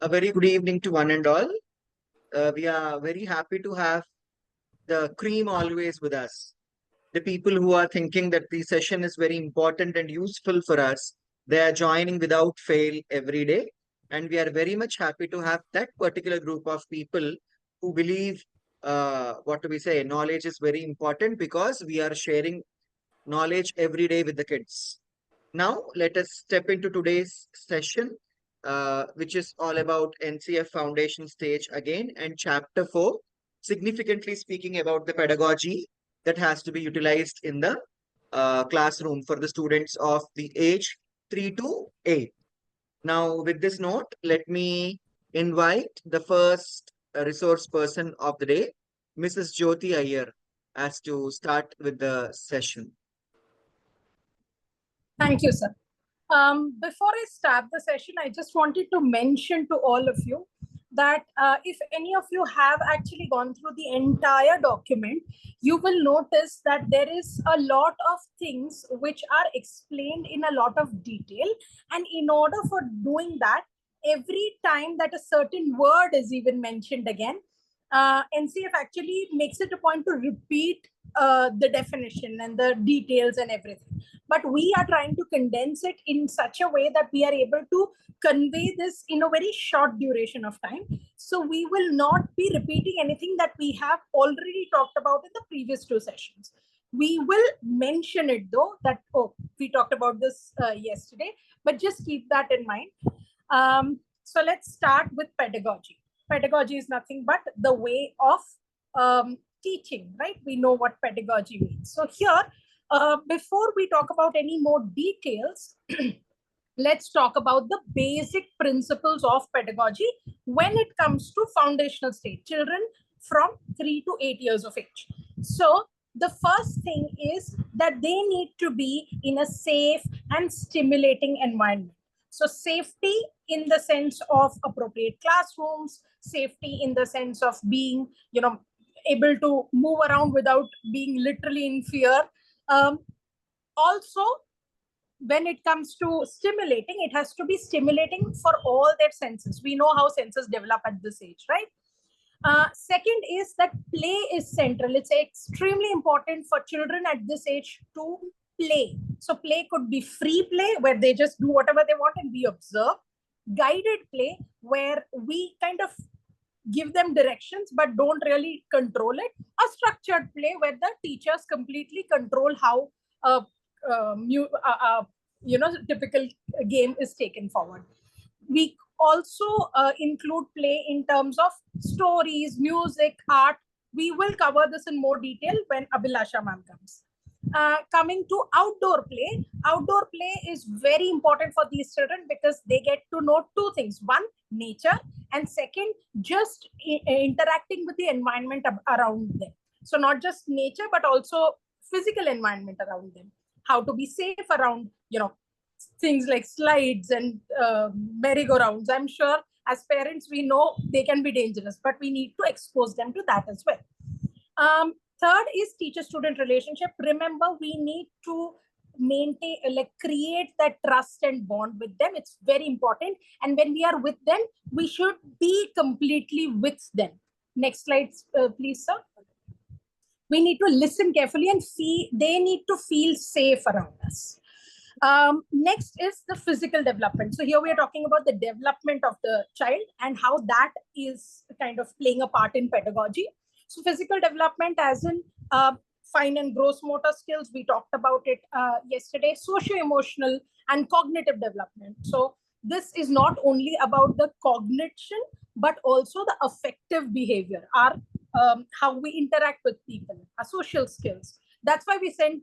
A very good evening to one and all. We are very happy to have the cream always with us. The people who are thinking that the session is very important and useful for us, they are joining without fail every day. And we are very much happy to have that particular group of people who believe, what do we say, knowledge is very important because we are sharing knowledge every day with the kids. Now, let us step into today's session, which is all about NCF Foundation stage again, and chapter 4, significantly speaking about the pedagogy that has to be utilized in the classroom for the students of the age 3 to 8. Now, with this note, let me invite the first resource person of the day, Mrs. Jyoti Iyer, as to start with the session. Thank you, sir. Before I start the session, I just wanted to mention to all of you that if any of you have actually gone through the entire document, you will notice that there is a lot of things which are explained in a lot of detail. And in order for doing that, every time that a certain word is even mentioned again, NCF actually makes it a point to repeat the definition and the details and everything. But we are trying to condense it in such a way that we are able to convey this in a very short duration of time. So we will not be repeating anything that we have already talked about in the previous two sessions. We will mention it though, that, we talked about this yesterday, but just keep that in mind. So let's start with pedagogy. Pedagogy is nothing but the way of teaching, right? We know what pedagogy means. So here, before we talk about any more details, let's talk about the basic principles of pedagogy when it comes to foundational stage, children from 3 to 8 years of age. So the first thing is that they need to be in a safe and stimulating environment. So safety in the sense of appropriate classrooms, safety in the sense of being, able to move around without being literally in fear. Also, when it comes to stimulating, it has to be stimulating for all their senses. We know how senses develop at this age, right? Second is that play is central. It's extremely important for children at this age to play. So play could be free play, where they just do whatever they want and we observe. Guided play, where we kind of give them directions but don't really control it. A structured play, where the teachers completely control how typical game is taken forward. We also include play in terms of stories, music, art. We will cover this in more detail when Abhilasha ma'am comes. Coming to outdoor play is very important for these children because they get to know two things. One, nature, and second, just interacting with the environment around them. So not just nature, but also physical environment around them. How to be safe around, things like slides and merry-go-rounds. I'm sure as parents, we know they can be dangerous, but we need to expose them to that as well. Third is teacher-student relationship. Remember, we need to maintain, create that trust and bond with them. It's very important. And when we are with them, we should be completely with them. Next slide, please, sir. We need to listen carefully and they need to feel safe around us. Next is the physical development. So here we are talking about the development of the child and how that is kind of playing a part in pedagogy. So physical development as in fine and gross motor skills, we talked about it yesterday, socio-emotional and cognitive development. So this is not only about the cognition, but also the affective behavior, how we interact with people, our social skills. That's why we send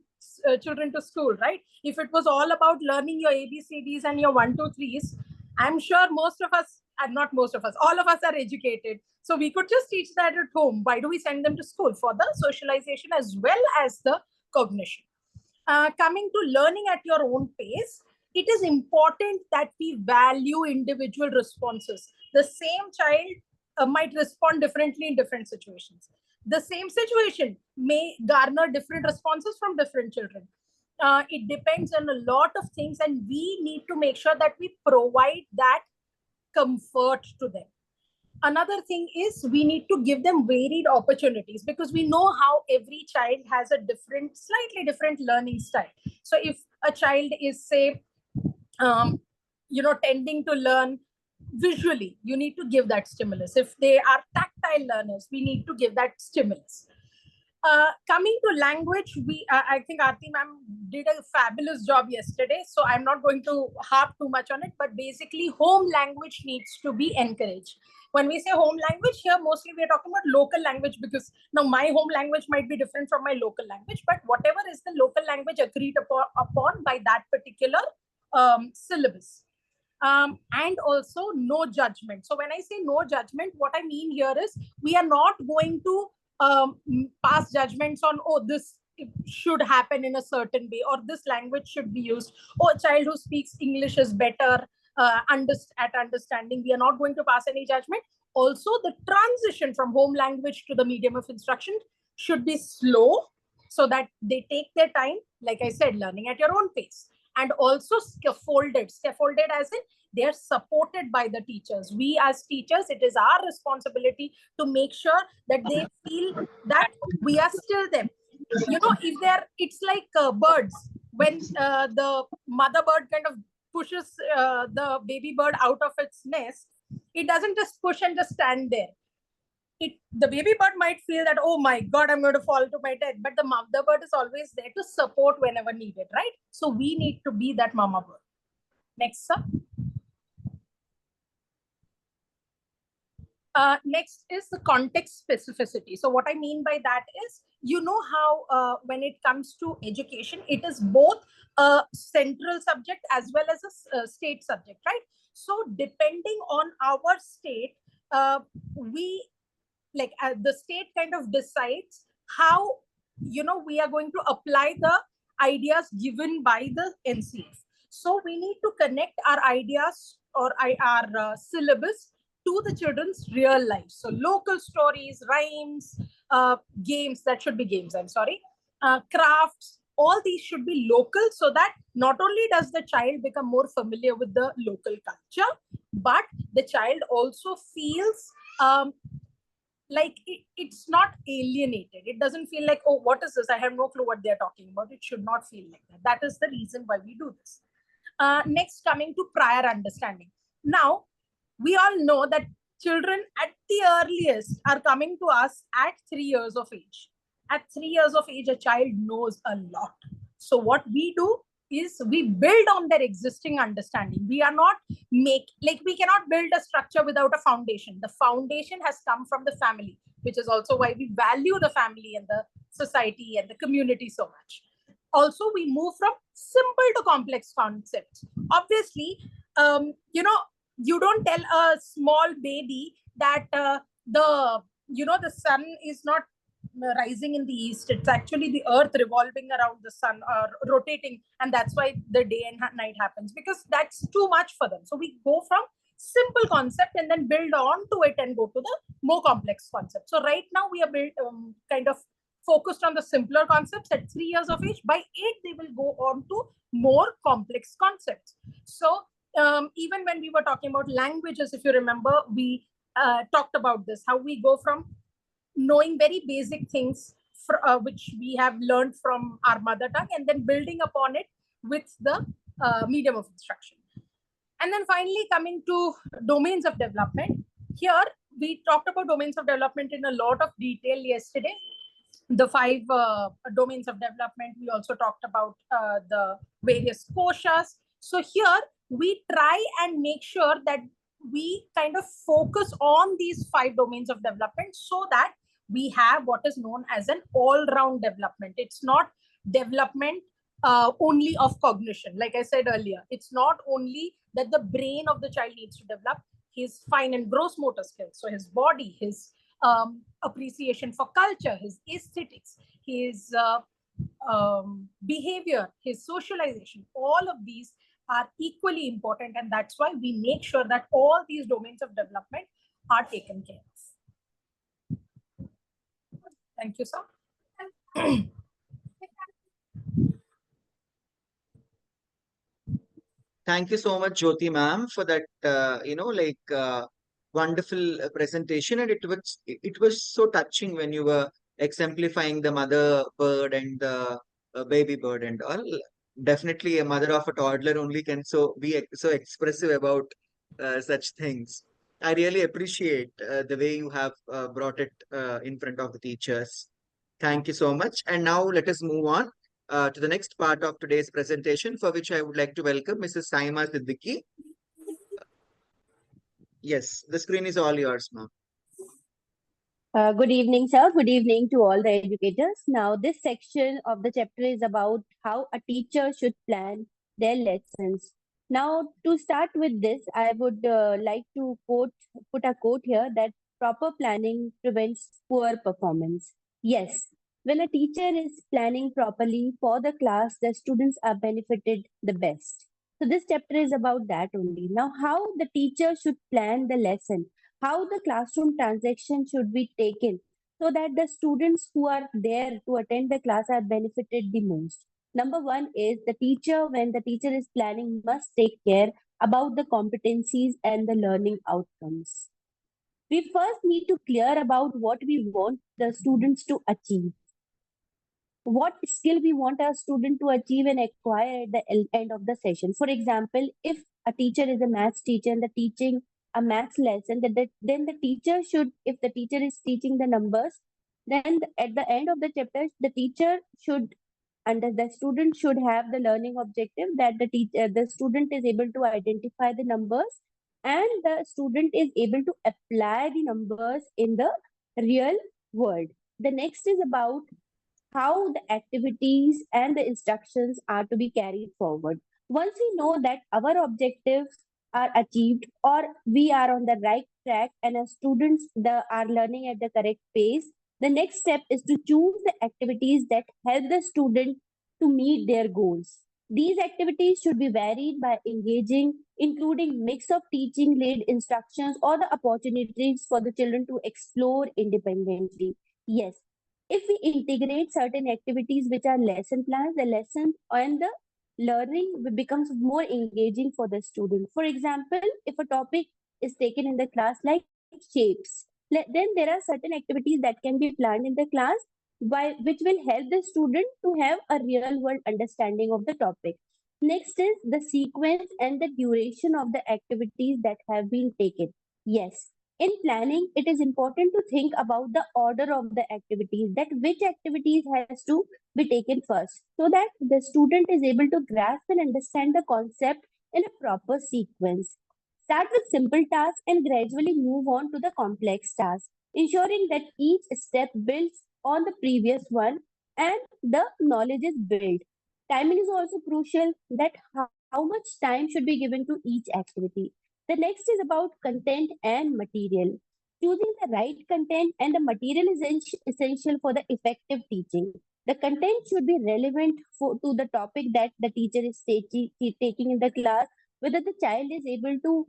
children to school, right? If it was all about learning your ABCDs and your 1, 2, 3s, I'm sure most of us, and not most of us, all of us are educated. So we could just teach that at home. Why do we send them to school? For the socialization as well as the cognition. Coming to learning at your own pace, it is important that we value individual responses. The same child might respond differently in different situations. The same situation may garner different responses from different children. It depends on a lot of things, and we need to make sure that we provide that comfort to them. Another thing is we need to give them varied opportunities, because we know how every child has a different, slightly different learning style. So if a child is, say, tending to learn visually, you need to give that stimulus. If they are tactile learners, we need to give that stimulus. Coming to language, I think Aarti ma'am did a fabulous job yesterday, so I'm not going to harp too much on it, but basically home language needs to be encouraged. When we say home language here, mostly we are talking about local language, because now my home language might be different from my local language, but whatever is the local language agreed upon by that particular syllabus. And also no judgment. So when I say no judgment, what I mean here is we are not going to pass judgments on, oh, this should happen in a certain way, or this language should be used, or a child who speaks English is better at understanding. We are not going to pass any judgment. Also, the transition from home language to the medium of instruction should be slow, so that they take their time, like I said, learning at your own pace. And also scaffolded as in they are supported by the teachers. We as teachers, it is our responsibility to make sure that they feel that we are still them. If they're, it's like birds. When the mother bird kind of pushes the baby bird out of its nest, it doesn't just push and just stand there. The baby bird might feel that, oh my God, I'm going to fall to my death. But the mother bird is always there to support whenever needed, right? So we need to be that mama bird. Next, sir. Next is the context specificity. So what I mean by that is, how when it comes to education, it is both a central subject as well as a state subject, right? So depending on our state, the state kind of decides how we are going to apply the ideas given by the NCF. So we need to connect our ideas or our syllabus to the children's real lives. So local stories, rhymes, games, that should be games, I'm sorry, crafts, all these should be local, so that not only does the child become more familiar with the local culture, but the child also feels like it's not alienated. It doesn't feel like, oh, what is this? I have no clue what they're talking about. It should not feel like that. That is the reason why we do this. Next, coming to prior understanding. Now, we all know that children at the earliest are coming to us at 3 years of age. At 3 years of age, a child knows a lot. So what we do is we build on their existing understanding. We are not we cannot build a structure without a foundation. The foundation has come from the family, which is also why we value the family and the society and the community so much. Also, we move from simple to complex concepts. Obviously, you don't tell a small baby that the sun is not rising in the east. It's actually the earth revolving around the sun or rotating, and that's why the day and night happens, because that's too much for them. So we go from simple concept and then build on to it and go to the more complex concept. So right now we are kind of focused on the simpler concepts at 3 years of age. By 8, they will go on to more complex concepts. So even when we were talking about languages, if you remember, we talked about this, how we go from knowing very basic things which we have learned from our mother tongue, and then building upon it with the medium of instruction. And then finally, coming to domains of development. Here, we talked about domains of development in a lot of detail yesterday. The 5 domains of development. We also talked about the various koshas. So here, we try and make sure that we kind of focus on these 5 domains of development, so that we have what is known as an all-round development. It's not development only of cognition. Like I said earlier, it's not only that the brain of the child needs to develop, his fine and gross motor skills. So his body, his appreciation for culture, his aesthetics, his behavior, his socialization, all of these are equally important. And that's why we make sure that all these domains of development are taken care of. Thank you, sir. Thank you so much, Jyoti ma'am, for that, wonderful presentation. And it was so touching when you were exemplifying the mother bird and the baby bird and all. Definitely, a mother of a toddler only can so expressive about such things. I really appreciate the way you have brought it in front of the teachers. Thank you so much. And now let us move on to the next part of today's presentation, for which I would like to welcome Mrs. Saima Siddiqui. Yes, the screen is all yours, ma'am. Good evening, sir. Good evening to all the educators. Now, this section of the chapter is about how a teacher should plan their lessons. Now, to start with this, I would like to put a quote here that proper planning prevents poor performance. Yes, when a teacher is planning properly for the class, the students are benefited the best. So, this chapter is about that only. Now, how the teacher should plan the lesson, how the classroom transaction should be taken so that the students who are there to attend the class are benefited the most. Number one is the teacher, when the teacher is planning, must take care about the competencies and the learning outcomes. We first need to clear about what we want the students to achieve, what skill we want our student to achieve and acquire at the end of the session. For example, if a teacher is a maths teacher and the teaching a maths lesson, then the teacher should, if the teacher is teaching the numbers, then at the end of the chapter, the teacher should, and the student should have the learning objective that the student is able to identify the numbers and the student is able to apply the numbers in the real world. The next is about how the activities and the instructions are to be carried forward. Once we know that our objectives are achieved or we are on the right track and our students are learning at the correct pace, the next step is to choose the activities that help the student to meet their goals. These activities should be varied by engaging, including mix of teaching led instructions or the opportunities for the children to explore independently. Yes, if we integrate certain activities which are lesson plans, the lesson and the learning becomes more engaging for the student. For example, if a topic is taken in the class like shapes, then there are certain activities that can be planned in the class which will help the student to have a real world understanding of the topic. Next is the sequence and the duration of the activities that have been taken. Yes, in planning, it is important to think about the order of the activities, that which activities has to be taken first, so that the student is able to grasp and understand the concept in a proper sequence. Start with simple tasks and gradually move on to the complex tasks, ensuring that each step builds on the previous one and the knowledge is built. Timing is also crucial, that how much time should be given to each activity. The next is about content and material. Choosing the right content and the material is essential for the effective teaching. The content should be relevant to the topic that the teacher is taking in the class, whether the child is able to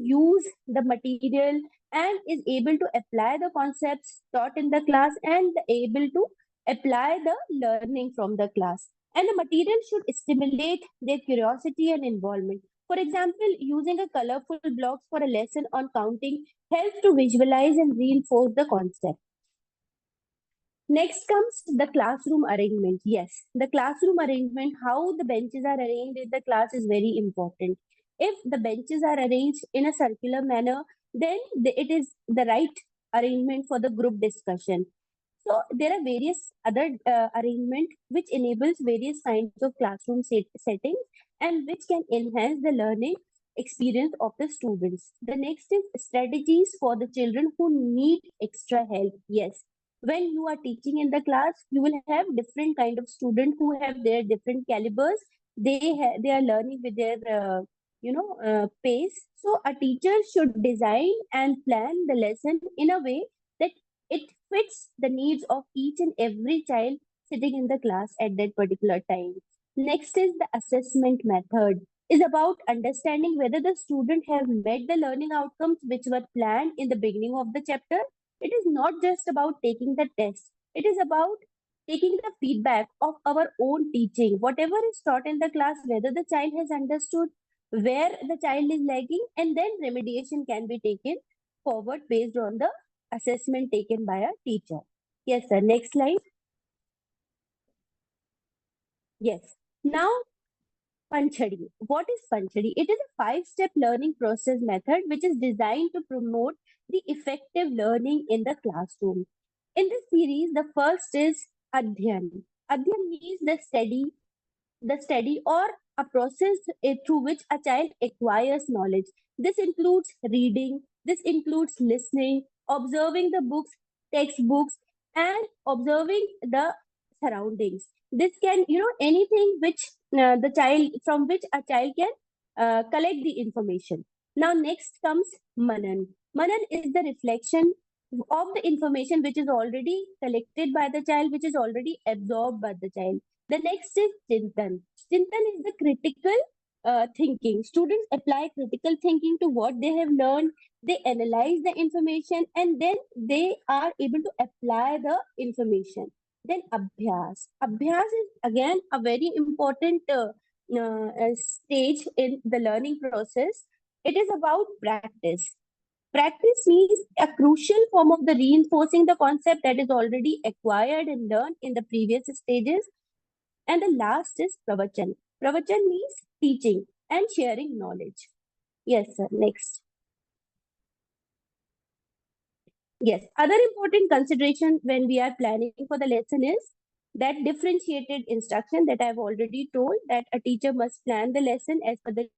use the material and is able to apply the concepts taught in the class and able to apply the learning from the class. And the material should stimulate their curiosity and involvement. For example, using a colorful blocks for a lesson on counting helps to visualize and reinforce the concept. Next comes the classroom arrangement. Yes, the classroom arrangement, how the benches are arranged in the class is very important. If the benches are arranged in a circular manner, then it is the right arrangement for the group discussion. So there are various other arrangement which enables various kinds of classroom settings and which can enhance the learning experience of the students. The next is strategies for the children who need extra help. Yes, when you are teaching in the class, you will have different kind of student who have their different calibers. They are learning with their pace. So a teacher should design and plan the lesson in a way that it fits the needs of each and every child sitting in the class at that particular time. Next is the assessment method, is about understanding whether the student have met the learning outcomes which were planned in the beginning of the chapter. It is not just about taking the test. It is about taking the feedback of our own teaching, whatever is taught in the class, whether the child has understood, where the child is lagging, and then remediation can be taken forward based on the assessment taken by a teacher. Yes, sir. Next slide. Yes. Now, Panchadi. What is Panchadi? It is a 5-step learning process method which is designed to promote the effective learning in the classroom. In this series, the first is Adhyan. Adhyan means the study or a process through which a child acquires knowledge. This includes reading, this includes listening, observing the books, textbooks, and observing the surroundings. This can, anything which the child, from which a child can collect the information. Now, next comes Manan. Manan is the reflection of the information which is already collected by the child, which is already absorbed by the child. The next is Chintan. Chintan is the critical thinking. Students apply critical thinking to what they have learned. They analyze the information and then they are able to apply the information. Then Abhyas. Abhyas is again a very important stage in the learning process. It is about practice. Practice means a crucial form of the reinforcing the concept that is already acquired and learned in the previous stages. And the last is pravachan. Pravachan means teaching and sharing knowledge. Yes, sir. Next. Yes, other important consideration when we are planning for the lesson is that differentiated instruction that I've already told, that a teacher must plan the lesson as per the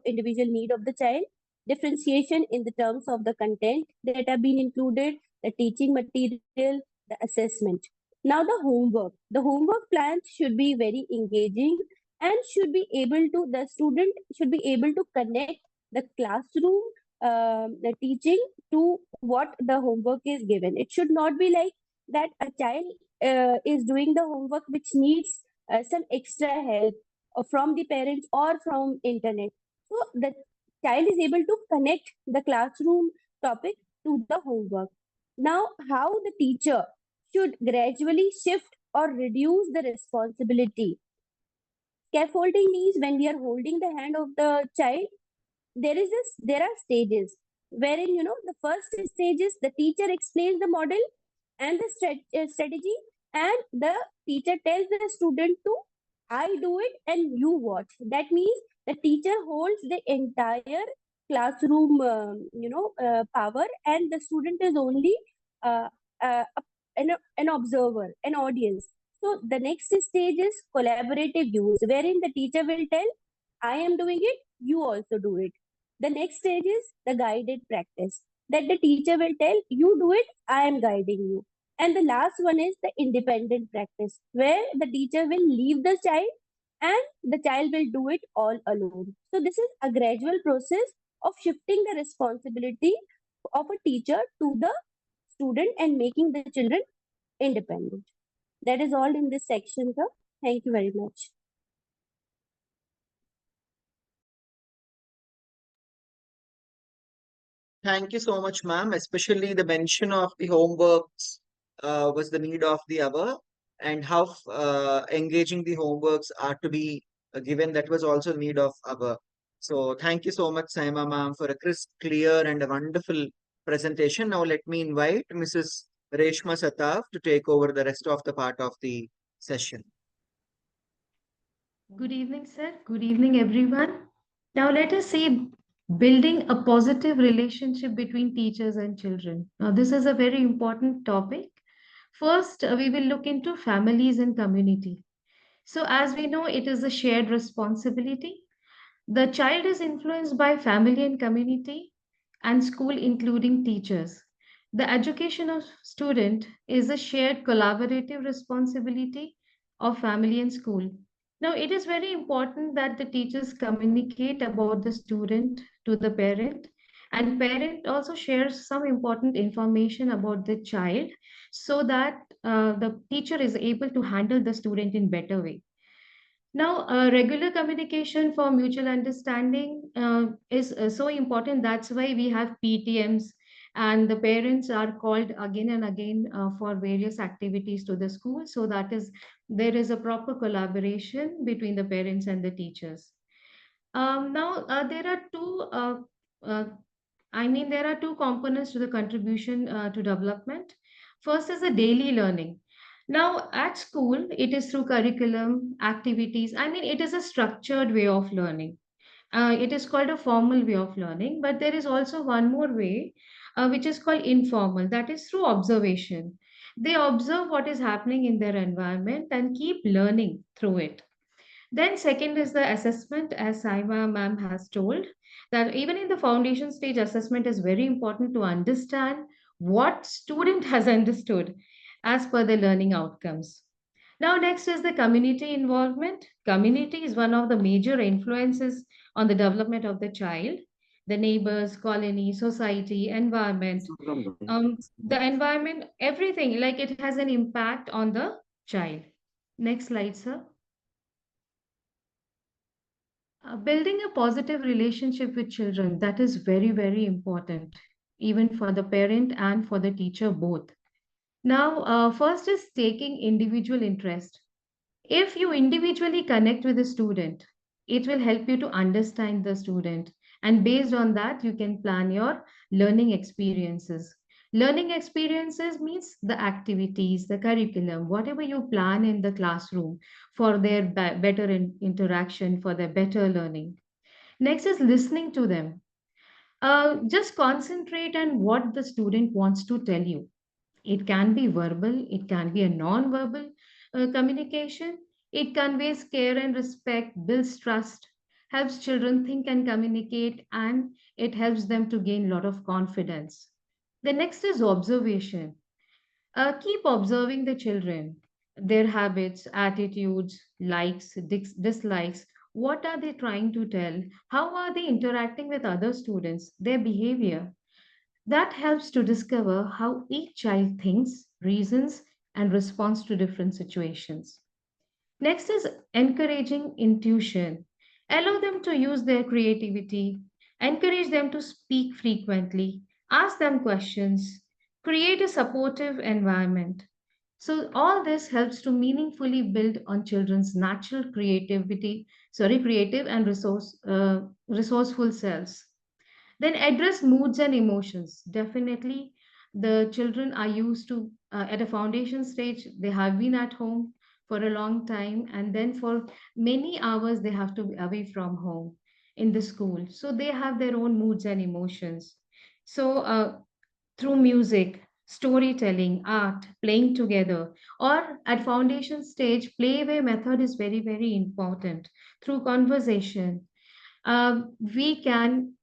individual need of the child. Differentiation in the terms of the content that have been included, the teaching material, the assessment. Now the homework plans should be very engaging and the student should be able to connect the classroom the teaching to what the homework is given. It should not be like that a child is doing the homework which needs some extra help from the parents or from internet. So the child is able to connect the classroom topic to the homework. Now, how the teacher should gradually shift or reduce the responsibility. Scaffolding means when we are holding the hand of the child, there are stages wherein the first stage is the teacher explains the model and the strategy, and the teacher tells the student to I do it and you watch. That means the teacher holds the entire classroom power, and the student is only uh, uh, an observer, an audience. So the next stage is collaborative use, wherein the teacher will tell I am doing it, you also do it. The next stage is the guided practice, that the teacher will tell you do it, I am guiding you. And the last one is the independent practice, where the teacher will leave the child and the child will do it all alone. So this is a gradual process of shifting the responsibility of a teacher to the student and making the children independent. That is all in this section, sir. Thank you very much. Thank you so much, ma'am. Especially the mention of the homeworks was the need of the hour, and how engaging the homeworks are to be given. That was also the need of hour. So thank you so much, Saima ma'am, for a crisp, clear, and a wonderful presentation. Now let me invite Mrs. Reshma Satav to take over the rest of the part of the session. Good evening, sir. Good evening, everyone. Now, let us see building a positive relationship between teachers and children. Now, this is a very important topic. First, we will look into families and community. So, as we know, it is a shared responsibility. The child is influenced by family and community and school, including teachers. The education of student is a shared collaborative responsibility of family and school. Now, it is very important that the teachers communicate about the student to the parent, and parent also shares some important information about the child so that the teacher is able to handle the student in better way. Now, regular communication for mutual understanding is so important. That's why we have PTMs and the parents are called again and again for various activities to the school. So that is, there is a proper collaboration between the parents and the teachers. Now, there are uh, there are two components to the contribution to development. First is the daily learning. Now, at school, it is through curriculum, activities. It is a structured way of learning. It is called a formal way of learning, but there is also one more way, which is called informal, that is through observation. They observe what is happening in their environment and keep learning through it. Then second is the assessment, as Saima ma'am has told, that even in the foundation stage, assessment is very important to understand what student has understood as per the learning outcomes. Now, next is the community involvement. Community is one of the major influences on the development of the child. The neighbors, colony, society, environment, the environment, everything, like it has an impact on the child. Next slide, sir. Building a positive relationship with children, that is very, very important, even for the parent and for the teacher both. Now, first is taking individual interest. If you individually connect with the student, it will help you to understand the student. And based on that, you can plan your learning experiences. Learning experiences means the activities, the curriculum, whatever you plan in the classroom for their better interaction, for their better learning. Next is listening to them. Just concentrate on what the student wants to tell you. It can be verbal, it can be a non-verbal communication. It conveys care and respect, builds trust, helps children think and communicate, and it helps them to gain a lot of confidence. The next is observation. Keep observing the children, their habits, attitudes, likes, dislikes. What are they trying to tell? How are they interacting with other students? Their behavior. That helps to discover how each child thinks, reasons, and responds to different situations. Next is encouraging intuition. Allow them to use their creativity, encourage them to speak frequently, ask them questions, create a supportive environment. So all this helps to meaningfully build on children's natural creative and resourceful selves. Then address moods and emotions. Definitely, the children are used to, at a foundation stage, they have been at home for a long time, and then for many hours, they have to be away from home in the school. So they have their own moods and emotions. So, through music, storytelling, art, playing together, or at foundation stage, playway method is very, very important. Through conversation, we can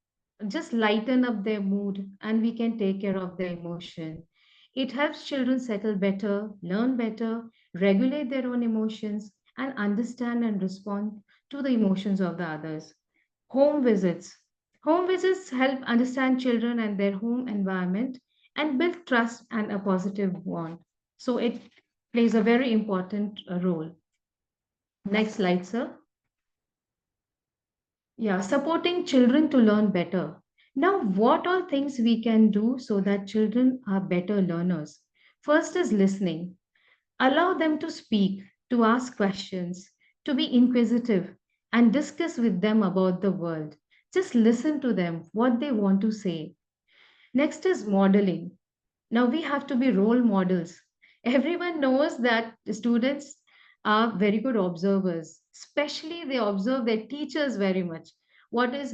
just lighten up their mood and we can take care of their emotion. It helps children settle better, learn better, regulate their own emotions, and understand and respond to the emotions of the others. Home visits. Home visits help understand children and their home environment and build trust and a positive bond. So it plays a very important role. Next slide, sir. Yeah, supporting children to learn better. Now, what all things we can do so that children are better learners? First is listening. Allow them to speak, to ask questions, to be inquisitive, and discuss with them about the world. Just listen to them, what they want to say. Next is modeling. Now we have to be role models. Everyone knows that the students are very good observers, especially they observe their teachers very much.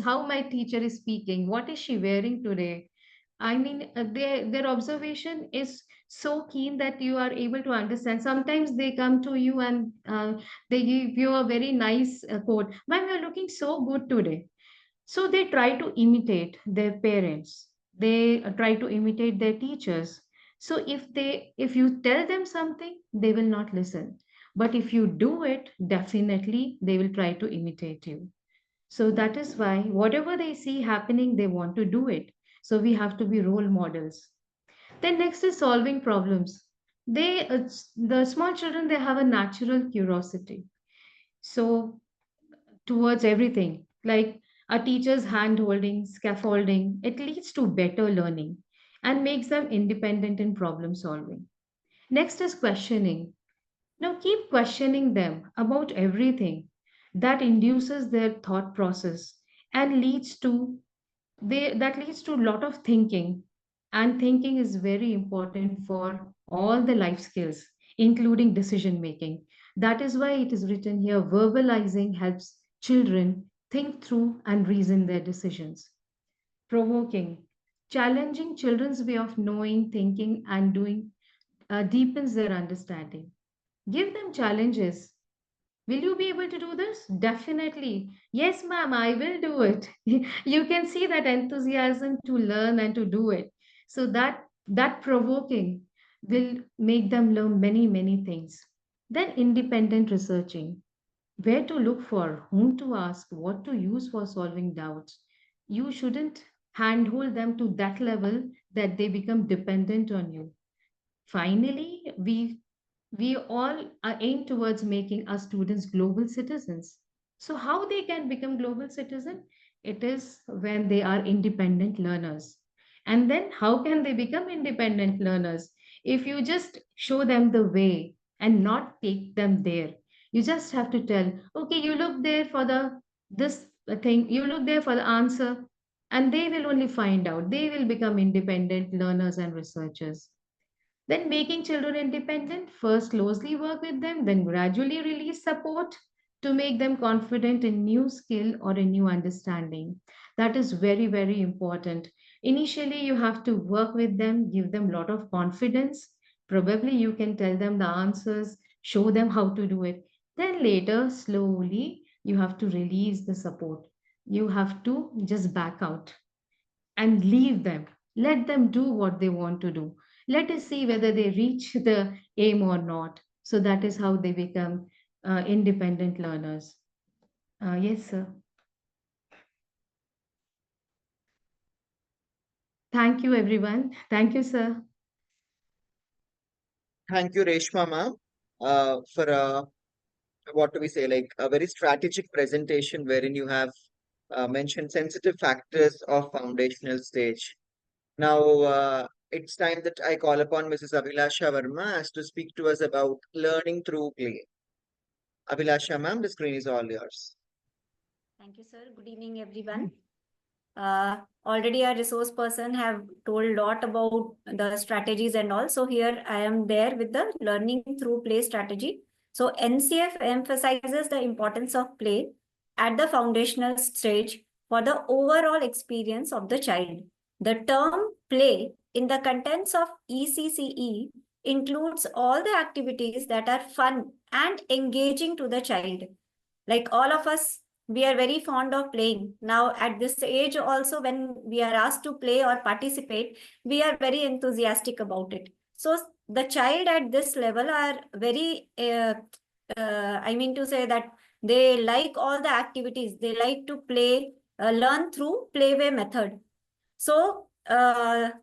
How my teacher is speaking, what is she wearing today? Their observation is so keen that you are able to understand. Sometimes they come to you and they give you a very nice quote. Ma'am, you're looking so good today. So they try to imitate their parents. They try to imitate their teachers. So if you tell them something, they will not listen. But if you do it, definitely they will try to imitate you. So that is why whatever they see happening, they want to do it. So we have to be role models. Then next is solving problems. The small children, they have a natural curiosity. So towards everything, like a teacher's hand holding, scaffolding, it leads to better learning. and makes them independent in problem solving. Next is questioning. Now keep questioning them about everything that induces their thought process and leads to a lot of thinking. And thinking is very important for all the life skills, including decision making. That is why it is written here, verbalizing helps children think through and reason their decisions. Provoking, challenging children's way of knowing, thinking, and doing deepens their understanding. Give them challenges. Will you be able to do this? Definitely. Yes, ma'am, I will do it. You can see that enthusiasm to learn and to do it. So that provoking will make them learn many, many things. Then independent researching. Where to look for, whom to ask, what to use for solving doubts. You shouldn't handhold them to that level that they become dependent on you. Finally, we all are aim towards making our students global citizens. So how they can become global citizen? It is when they are independent learners. And then how can they become independent learners? If you just show them the way and not take them there, you just have to tell, okay, you look there for this thing, you look there for the answer, and they will only find out. They will become independent learners and researchers. Then making children independent, first closely work with them, then gradually release support to make them confident in new skill or a new understanding. That is very, very important. Initially, you have to work with them, give them a lot of confidence. Probably you can tell them the answers, show them how to do it. Then later, slowly, you have to release the support. You have to just back out and leave them. Let them do what they want to do. Let us see whether they reach the aim or not. So that is how they become independent learners. Yes, sir. Thank you, everyone. Thank you, sir. Thank you, Reshma ma'am, for what do we say, like a very strategic presentation wherein you have mentioned sensitive factors of foundational stage. Now, it's time that I call upon Mrs. Abhilasha Verma as to speak to us about learning through play. Abhilasha ma'am, the screen is all yours. Thank you, sir. Good evening, everyone. Already our resource person have told a lot about the strategies and all. So here I am there with the learning through play strategy. So NCF emphasizes the importance of play at the foundational stage for the overall experience of the child. The term play in the contents of ECCE includes all the activities that are fun and engaging to the child. Like all of us, we are very fond of playing. Now, at this age also, when we are asked to play or participate, we are very enthusiastic about it. So the child at this level are very, I mean to say that they like all the activities. They like to play, learn through playway method. So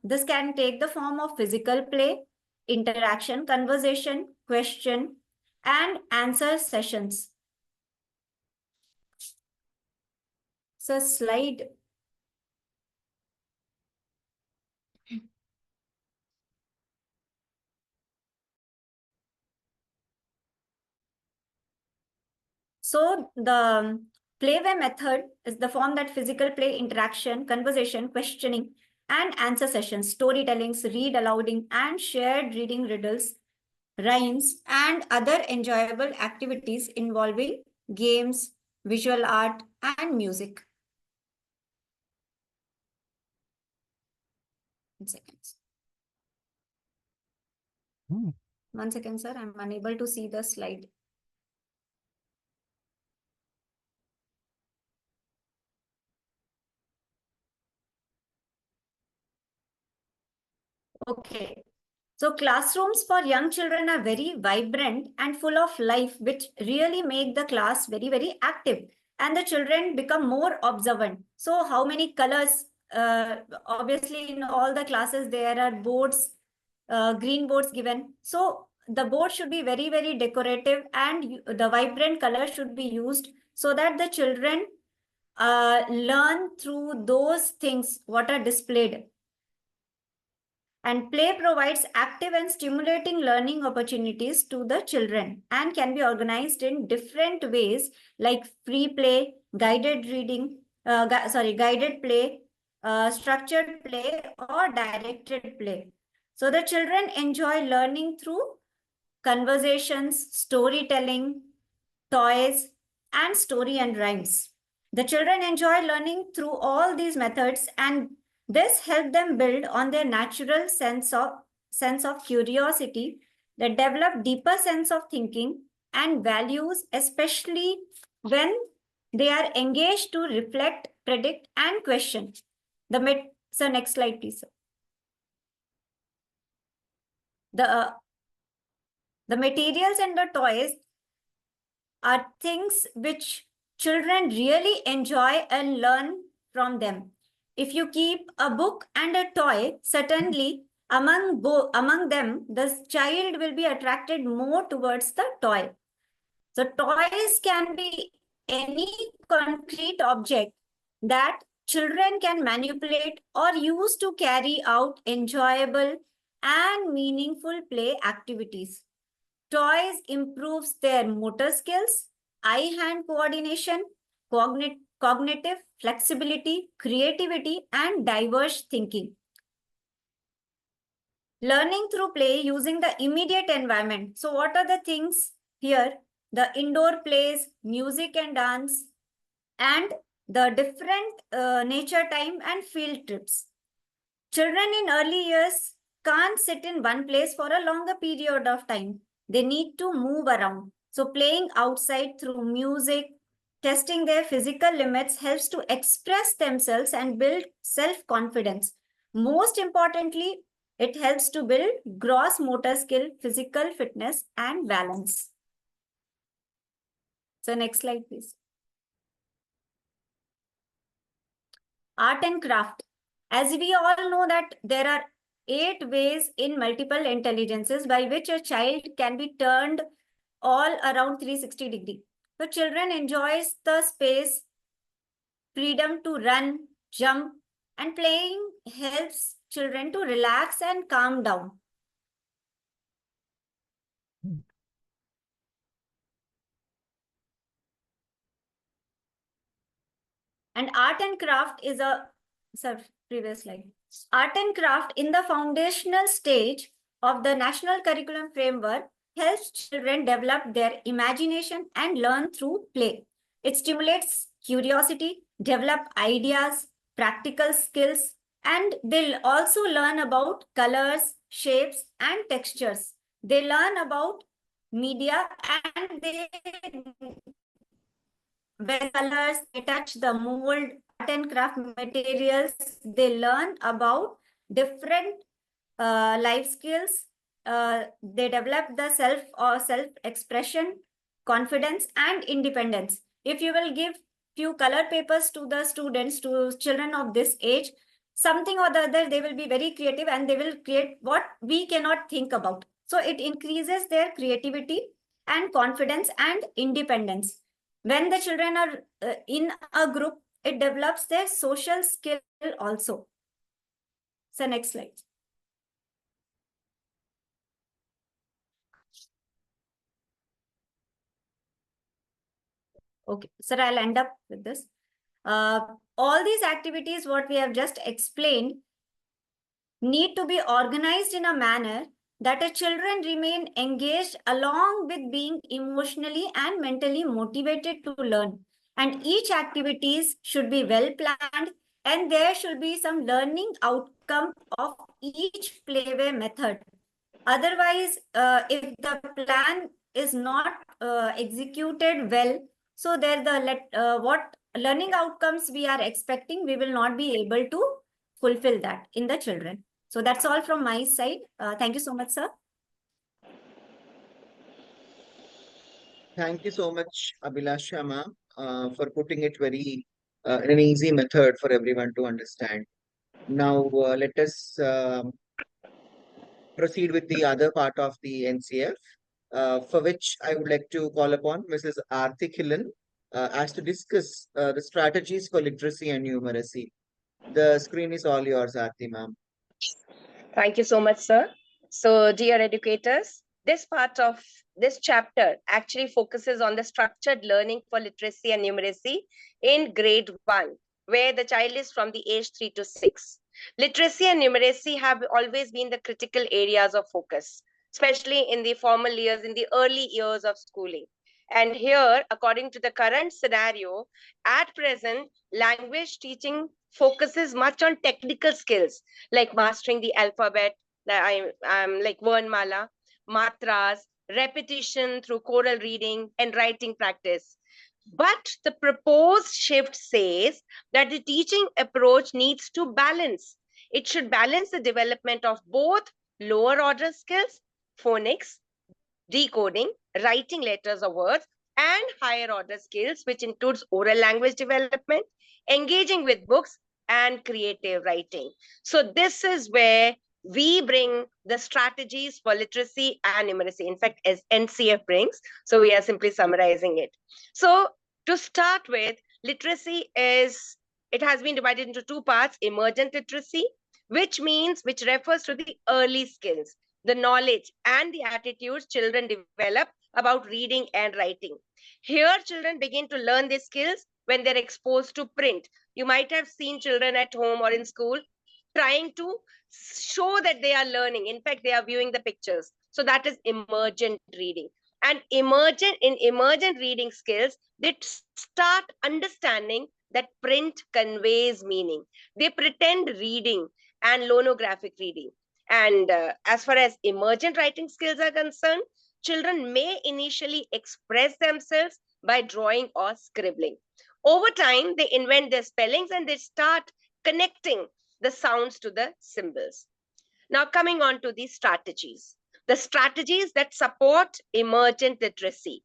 this can take the form of physical play, interaction, conversation, question, and answer sessions. So slide. So the playway method is the form that physical play, interaction, conversation, questioning, and answer sessions, storytellings, read alouding, and shared reading riddles, rhymes, and other enjoyable activities involving games, visual art, and music. 1 second. 1 second, sir. I'm unable to see the slide. Okay. So classrooms for young children are very vibrant and full of life, which really make the class very, very active. And the children become more observant. So how many colors? Obviously, in all the classes, there are boards, green boards given. So the board should be very, very decorative, and the vibrant color should be used so that the children learn through those things what are displayed. And play provides active and stimulating learning opportunities to the children and can be organized in different ways like free play, guided reading, guided play, structured play, or directed play. So the children enjoy learning through conversations, storytelling, toys, and story and rhymes. The children enjoy learning through all these methods, and this helps them build on their natural sense of curiosity, that develop deeper sense of thinking and values, especially when they are engaged to reflect, predict, and question. So next slide, please. The materials and the toys are things which children really enjoy and learn from them. If you keep a book and a toy, certainly among them, the child will be attracted more towards the toy. So toys can be any concrete object that children can manipulate or use to carry out enjoyable and meaningful play activities. Toys improves their motor skills, eye-hand coordination, cognitive flexibility, creativity, and diverse thinking. Learning through play using the immediate environment. So what are the things here? The indoor plays, music and dance, and the different nature time and field trips. Children in early years can't sit in one place for a longer period of time. They need to move around. So playing outside through music, testing their physical limits helps to express themselves and build self-confidence. Most importantly, it helps to build gross motor skill, physical fitness, and balance. So next slide, please. Art and craft. As we all know that there are 8 ways in multiple intelligences by which a child can be turned all around 360 degree. So children enjoys the space, freedom to run, jump, and playing helps children to relax and calm down. And art and craft is previous slide. Art and craft in the foundational stage of the National Curriculum Framework helps children develop their imagination and learn through play. It stimulates curiosity, develop ideas, practical skills, and they'll also learn about colors, shapes, and textures. They learn about media, and when colors, they touch the mold, art and craft materials, they learn about different life skills. They develop the self-expression, confidence, and independence. If you will give few color papers to the students, to children of this age, something or the other, they will be very creative and they will create what we cannot think about. So it increases their creativity and confidence and independence. When the children are in a group, it develops their social skill also. So next slide. Okay, sir, I'll end up with this. All these activities, what we have just explained, need to be organized in a manner that the children remain engaged along with being emotionally and mentally motivated to learn. And each activities should be well planned, and there should be some learning outcome of each playway method. Otherwise, if the plan is not executed well, so there what learning outcomes we are expecting, we will not be able to fulfill that in the children. So that's all from my side. Thank you so much, sir. Thank you so much, Abhilasha ma'am, for putting it very in an easy method for everyone to understand. Now, let us proceed with the other part of the NCF, for which I would like to call upon Mrs. Aarti Khillan as to discuss the strategies for literacy and numeracy. The screen is all yours, Aarti ma'am. Thank you so much, sir. So, dear educators, this part of this chapter actually focuses on the structured learning for literacy and numeracy in grade 1, where the child is from the age 3 to 6. Literacy and numeracy have always been the critical areas of focus, especially in the formal years, in the early years of schooling. And here, according to the current scenario, at present, language teaching focuses much on technical skills like mastering the alphabet, I'm like Vernmala, matras, repetition through choral reading and writing practice. But the proposed shift says that the teaching approach needs to balance. It should balance the development of both lower order skills, phonics, decoding, writing letters or words, and higher order skills, which includes oral language development, engaging with books, and creative writing. So this is where we bring the strategies for literacy and numeracy. In fact, as NCF brings, so we are simply summarizing it. So to start with, literacy it has been divided into two parts: emergent literacy, which refers to the early skills, the knowledge and the attitudes children develop about reading and writing. Here, children begin to learn these skills when they're exposed to print. You might have seen children at home or in school trying to show that they are learning. In fact, they are viewing the pictures. So that is emergent reading. And emergent reading skills, they start understanding that print conveys meaning. They pretend reading and lonographic reading. And as far as emergent writing skills are concerned, children may initially express themselves by drawing or scribbling. Over time, they invent their spellings and they start connecting the sounds to the symbols. Now, coming on to the strategies that support emergent literacy.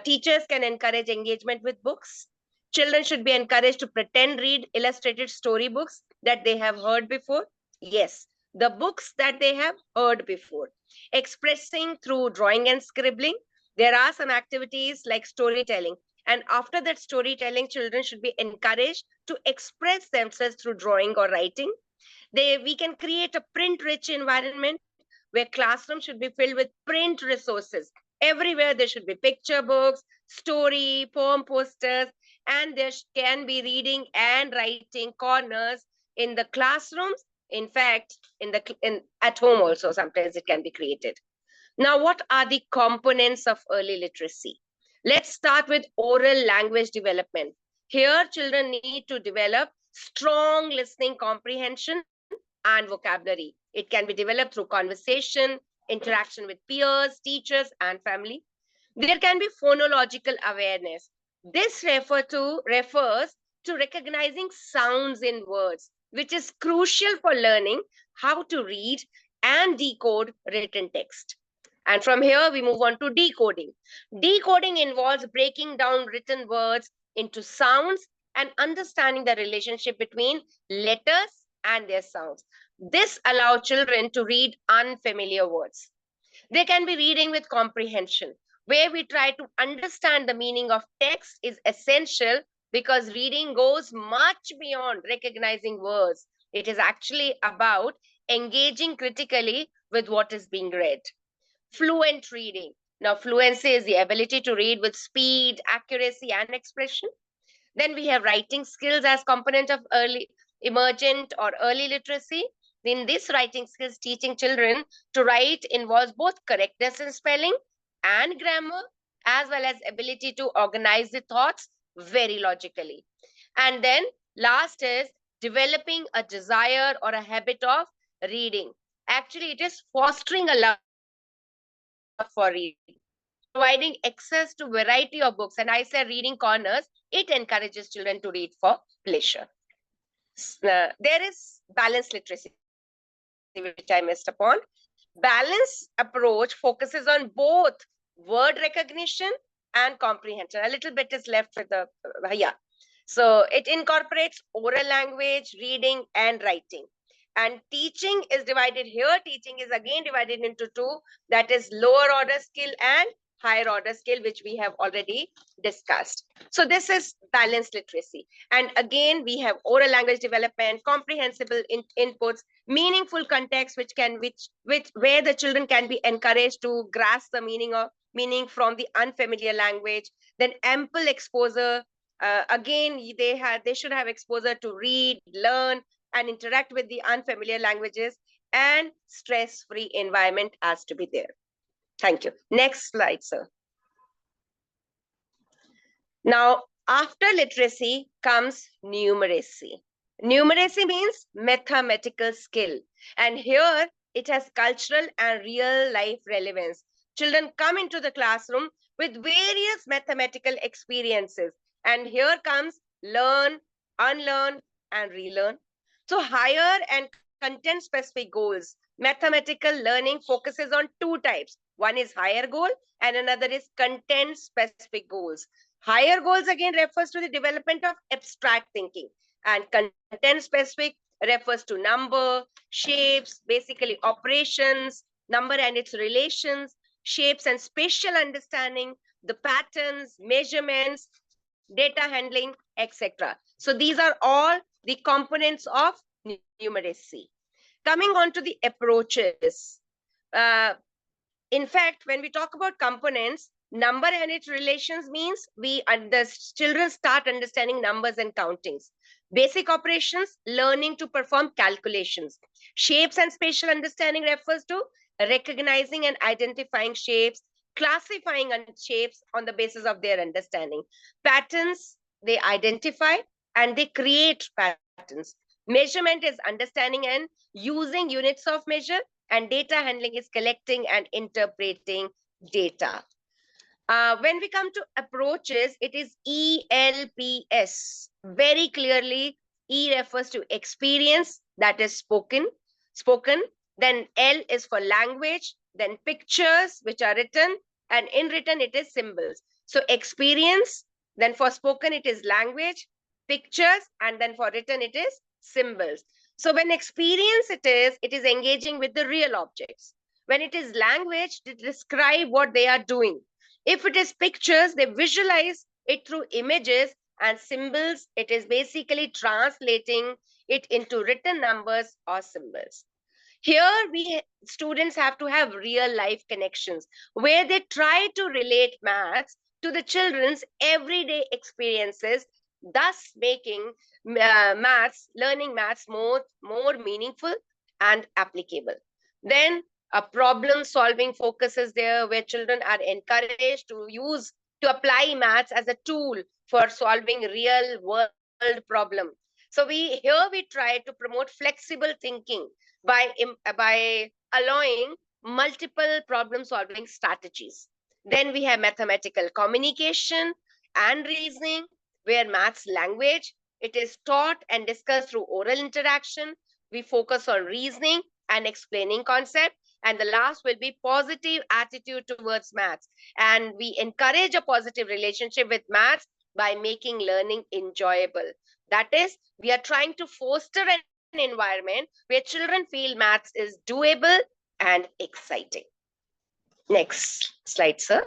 Teachers can encourage engagement with books. Children should be encouraged to pretend read illustrated storybooks that they have heard before. Yes, the books that they have heard before. Expressing through drawing and scribbling. There are some activities like storytelling. And after that storytelling, children should be encouraged to express themselves through drawing or writing. We can create a print-rich environment where classrooms should be filled with print resources. Everywhere there should be picture books, story, poem posters, and there can be reading and writing corners in the classrooms. In fact, at home also, sometimes it can be created. Now, what are the components of early literacy? Let's start with oral language development. Here, children need to develop strong listening comprehension and vocabulary. It can be developed through conversation, interaction with peers, teachers, and family. There can be phonological awareness. This refers to recognizing sounds in words, which is crucial for learning how to read and decode written text. And from here, we move on to decoding. Decoding involves breaking down written words into sounds and understanding the relationship between letters and their sounds. This allows children to read unfamiliar words. They can be reading with comprehension, where we try to understand the meaning of text is essential because reading goes much beyond recognizing words. It is actually about engaging critically with what is being read. Fluent reading. Now, fluency is the ability to read with speed, accuracy, and expression. Then we have writing skills as component of emergent or early literacy. In this writing skills, teaching children to write involves both correctness in spelling and grammar, as well as ability to organize the thoughts very logically. And then last is developing a desire or a habit of reading. Actually, it is fostering a love for reading, providing access to variety of books. And I say reading corners, it encourages children to read for pleasure. There is balanced literacy, which I missed upon. Balanced approach focuses on both word recognition and comprehension. A little bit is left with the, So it incorporates oral language, reading, and writing. And teaching is divided here. Teaching is again divided into two. That is lower order skill and higher order skill, which we have already discussed. So this is balanced literacy. And again, we have oral language development, comprehensible inputs, meaningful context, where the children can be encouraged to grasp the meaning from the unfamiliar language. Then ample exposure. Again, they should have exposure to read, learn, and interact with the unfamiliar languages, and stress-free environment has to be there. Thank you. Next slide, sir. Now, after literacy comes numeracy. Numeracy means mathematical skill. And here it has cultural and real life relevance. Children come into the classroom with various mathematical experiences. And here comes learn, unlearn, and relearn. So higher and content-specific goals. Mathematical learning focuses on two types. One is higher goal and another is content-specific goals. Higher goals again refers to the development of abstract thinking, and content-specific refers to number, shapes, basically operations, number and its relations, shapes and spatial understanding, the patterns, measurements, data handling, etc. So these are all the components of numeracy. Coming on to the approaches. In fact, when we talk about components, number and its relations means the children start understanding numbers and countings. Basic operations, learning to perform calculations. Shapes and spatial understanding refers to recognizing and identifying shapes, classifying shapes on the basis of their understanding. Patterns, they identify and they create patterns. Measurement is understanding and using units of measure, and data handling is collecting and interpreting data. When we come to approaches, it is ELPS. Very clearly, E refers to experience, that is spoken. Then L is for language, then pictures, which are written, and in written, it is symbols. So experience, then for spoken, it is language, pictures, and then for written, it is symbols. So when experience it is engaging with the real objects. When it is language, they describe what they are doing. If it is pictures, they visualize it through images, and symbols, it is basically translating it into written numbers or symbols. Here, students have to have real life connections where they try to relate maths to the children's everyday experiences, thus making learning maths more meaningful and applicable. Then a problem solving focus is there, where children are encouraged to apply maths as a tool for solving real world problem. So here we try to promote flexible thinking by allowing multiple problem solving strategies. Then we have mathematical communication and reasoning, where maths language, it is taught and discussed through oral interaction. We focus on reasoning and explaining concept. And the last will be positive attitude towards maths. And we encourage a positive relationship with maths by making learning enjoyable. That is, we are trying to foster an environment where children feel maths is doable and exciting. Next slide, sir.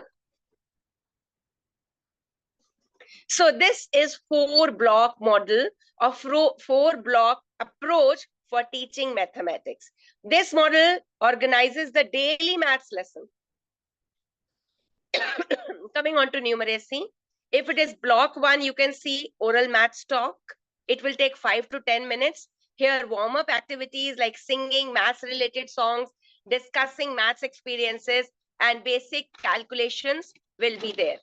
So this is 4-block model of 4-block approach for teaching mathematics. This model organizes the daily maths lesson. Coming on to numeracy. If it is block 1, you can see oral maths talk. It will take 5 to 10 minutes. Here, warm-up activities like singing maths-related songs, discussing maths experiences, and basic calculations will be there.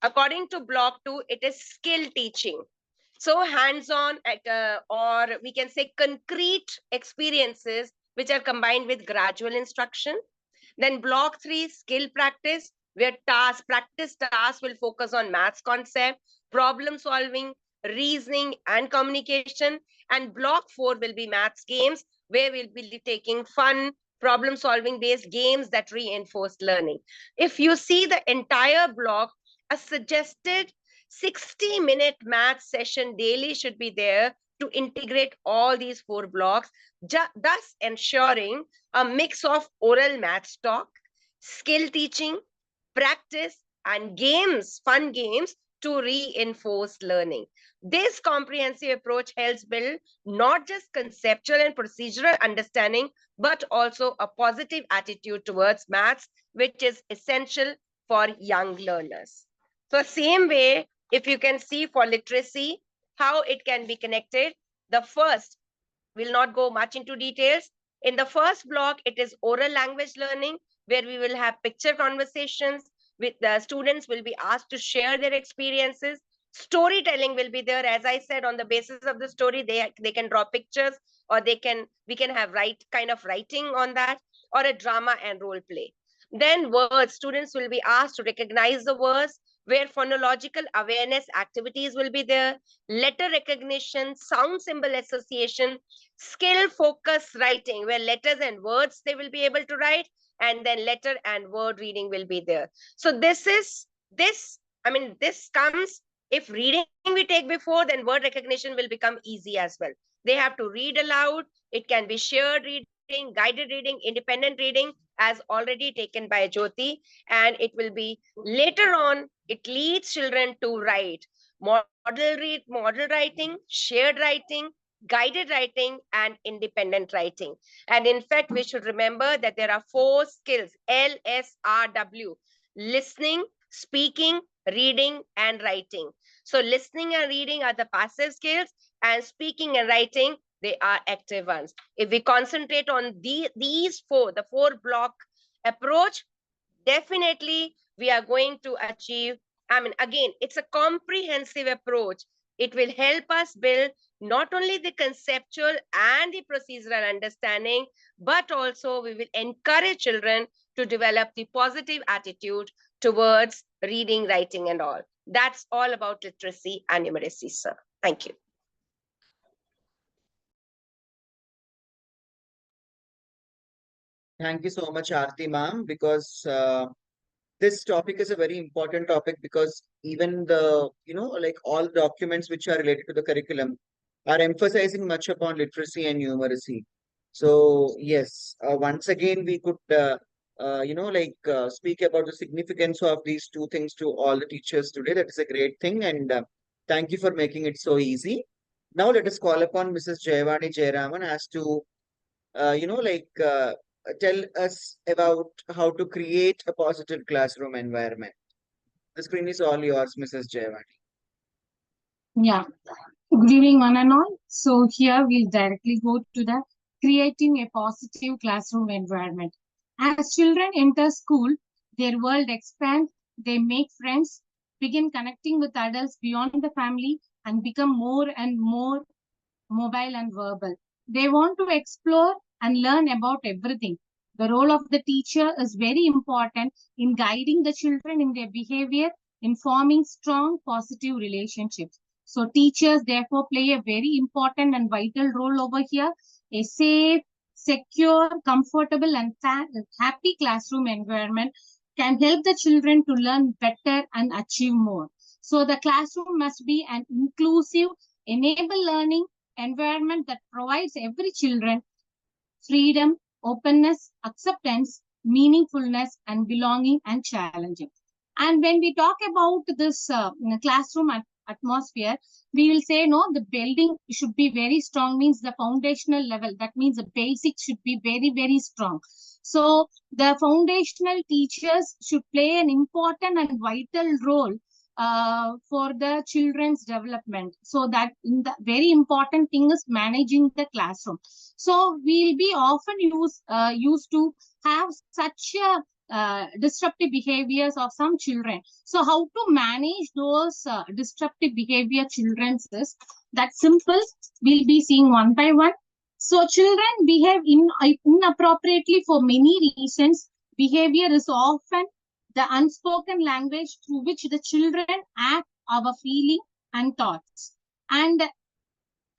According to block 2, it is skill teaching. So hands-on or we can say concrete experiences which are combined with gradual instruction. Then block 3, skill practice, where practice tasks will focus on maths concept, problem solving, reasoning, and communication. And block 4 will be maths games, where we'll be taking fun, problem solving based games that reinforce learning. If you see the entire block, a suggested 60-minute math session daily should be there to integrate all these 4 blocks, thus ensuring a mix of oral maths talk, skill teaching, practice, and games, fun games to reinforce learning. This comprehensive approach helps build not just conceptual and procedural understanding, but also a positive attitude towards maths, which is essential for young learners. So same way, if you can see for literacy, how it can be connected. The first, will not go much into details. In the first block, it is oral language learning, where we will have picture conversations with the students will be asked to share their experiences. Storytelling will be there. As I said, on the basis of the story, they can draw pictures, or we can have kind of writing on that, or a drama and role play. Then words, students will be asked to recognize the words, where phonological awareness activities will be there, letter recognition, sound symbol association, skill focus writing, where letters and words they will be able to write, and then letter and word reading will be there. So this comes, if reading we take before, then word recognition will become easy as well. They have to read aloud. It can be shared reading, guided reading, independent reading, as already taken by Jyoti, and it will be later on, it leads children to write model writing, shared writing, guided writing, and independent writing. And in fact, we should remember that there are 4 skills, LSRW: listening, speaking, reading, and writing. So listening and reading are the passive skills, and speaking and writing, they are active ones. If we concentrate on these 4, the 4 block approach, definitely we are going to achieve. Again, it's a comprehensive approach. It will help us build not only the conceptual and the procedural understanding, but also we will encourage children to develop the positive attitude towards reading, writing, and all. That's all about literacy and numeracy, sir. Thank you. Thank you so much, Aarti ma'am, because this topic is a very important topic, because even the, like all documents which are related to the curriculum are emphasizing much upon literacy and numeracy. So yes, once again, we could, speak about the significance of these 2 things to all the teachers today. That is a great thing. And thank you for making it so easy. Now let us call upon Mrs. Jayavani Jayaraman as to, tell us about how to create a positive classroom environment. The screen is all yours, Mrs. Jayavani. Yeah. Good evening, one and all. So here we'll directly go to the creating a positive classroom environment. As children enter school, their world expands, they make friends, begin connecting with adults beyond the family, and become more and more mobile and verbal. They want to explore and learn about everything. The role of the teacher is very important in guiding the children in their behavior, in forming strong, positive relationships. So teachers therefore play a very important and vital role over here. A safe, secure, comfortable, and happy classroom environment can help the children to learn better and achieve more. So the classroom must be an inclusive, enable learning environment that provides every children freedom, openness, acceptance, meaningfulness, and belonging and challenging. And when we talk about this classroom atmosphere, we will say, no, the building should be very strong, means the foundational level. That means the basics should be very, very strong. So the foundational teachers should play an important and vital role for the children's development. So that the very important thing is managing the classroom. So we'll be often used to have such disruptive behaviors of some children. So how to manage those disruptive behavior children is that simple. We'll be seeing one by one. So children behave inappropriately for many reasons. Behavior is often the unspoken language through which the children act our feeling and thoughts. And